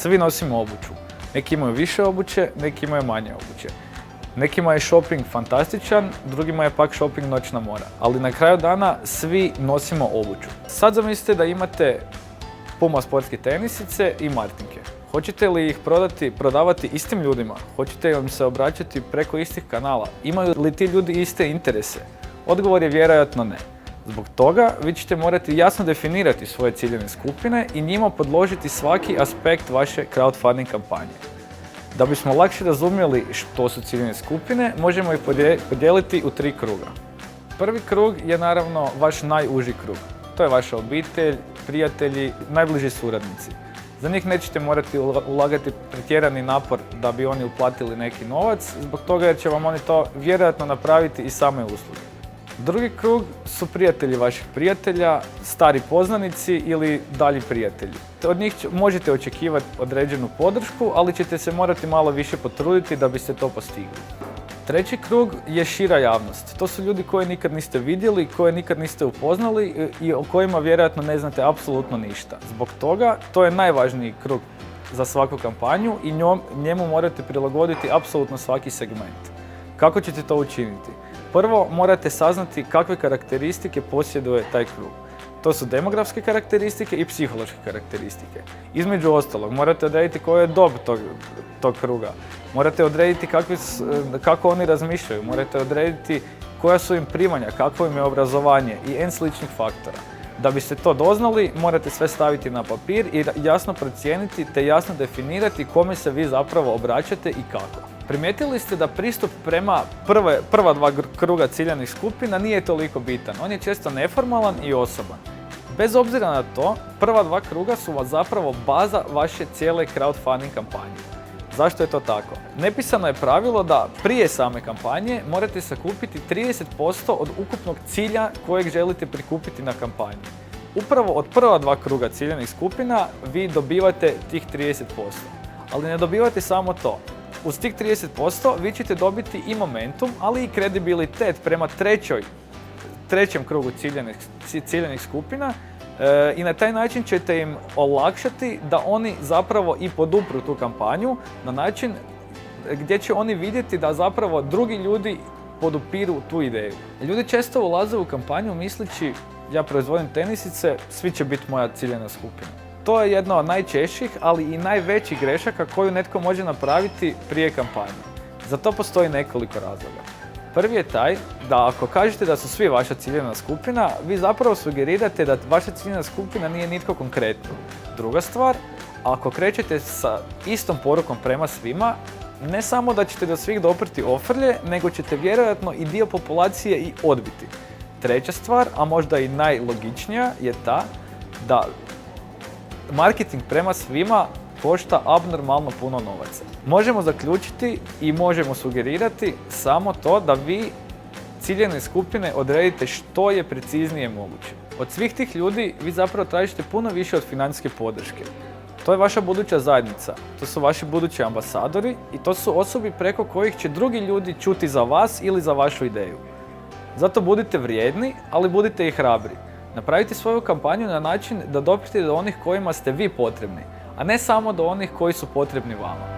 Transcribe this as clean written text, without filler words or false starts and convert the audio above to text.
Svi nosimo obuću. Neki imaju više obuće, neki imaju manje obuće. Nekima je shopping fantastičan, drugima je pak shopping noćna mora. Ali na kraju dana svi nosimo obuću. Sad zamislite da imate Puma sportske tenisice i martinke. Hoćete li ih prodavati istim ljudima? Hoćete li im se obraćati preko istih kanala? Imaju li ti ljudi iste interese? Odgovor je vjerojatno ne. Zbog toga vi ćete morati jasno definirati svoje ciljane skupine i njima podložiti svaki aspekt vaše crowdfunding kampanje. Da bismo lakše razumjeli što su ciljane skupine, možemo ih podijeliti u 3 kruga. Prvi krug je naravno vaš najuži krug. To je vaša obitelj, prijatelji, najbliži suradnici. Za njih nećete morati ulagati pretjerani napor da bi oni uplatili neki novac, zbog toga jer će vam oni to vjerojatno napraviti i same usluge. Drugi krug su prijatelji vaših prijatelja, stari poznanici ili dalji prijatelji. Od njih možete očekivati određenu podršku, ali ćete se morati malo više potruditi da biste to postigli. Treći krug je šira javnost. To su ljudi koje nikad niste vidjeli, koje nikad niste upoznali i o kojima vjerojatno ne znate apsolutno ništa. Zbog toga to je najvažniji krug za svaku kampanju i njemu morate prilagoditi apsolutno svaki segment. Kako ćete to učiniti? Prvo morate saznati kakve karakteristike posjeduje taj krug. To su demografske karakteristike i psihološke karakteristike. Između ostalog, morate odrediti koja je dob tog kruga. Morate odrediti kako oni razmišljaju. Morate odrediti koja su im primanja, kakvo im je obrazovanje i n sličnih faktora. Da biste to doznali, morate sve staviti na papir i jasno procijeniti te jasno definirati kome se vi zapravo obraćate i kako. Primijetili ste da pristup prema prva 2 kruga ciljanih skupina nije toliko bitan. On je često neformalan i osoban. Bez obzira na to, prva 2 kruga su zapravo baza vaše cijele crowdfunding kampanje. Zašto je to tako? Nepisano je pravilo da prije same kampanje morate sakupiti 30% od ukupnog cilja kojeg želite prikupiti na kampanji. Upravo od prva 2 kruga ciljanih skupina vi dobivate tih 30%. Ali ne dobivate samo to. Uz tih 30% vi ćete dobiti i momentum, ali i kredibilitet prema trećem krugu ciljanih skupina i na taj način ćete im olakšati da oni zapravo i podupru tu kampanju na način gdje će oni vidjeti da zapravo drugi ljudi podupiru tu ideju. Ljudi često ulaze u kampanju misleći ja proizvodim tenisice, svi će biti moja ciljana skupina. To je jedna od najčešćih, ali i najvećih grešaka koju netko može napraviti prije kampanje. Za to postoji nekoliko razloga. Prvi je taj da ako kažete da su svi vaša ciljana skupina, vi zapravo sugerirate da vaša ciljana skupina nije nitko konkretno. Druga stvar, ako krećete sa istom porukom prema svima, ne samo da ćete do svih doprti ofrlje, nego ćete vjerojatno i dio populacije i odbiti. Treća stvar, a možda i najlogičnija, je ta da marketing prema svima košta abnormalno puno novaca. Možemo zaključiti i možemo sugerirati samo to da vi ciljane skupine odredite što je preciznije moguće. Od svih tih ljudi vi zapravo tražite puno više od financijske podrške. To je vaša buduća zajednica, to su vaši budući ambasadori i to su osobe preko kojih će drugi ljudi čuti za vas ili za vašu ideju. Zato budite vrijedni, ali budite i hrabri. Napravite svoju kampanju na način da doprete do onih kojima ste vi potrebni, a ne samo do onih koji su potrebni vama.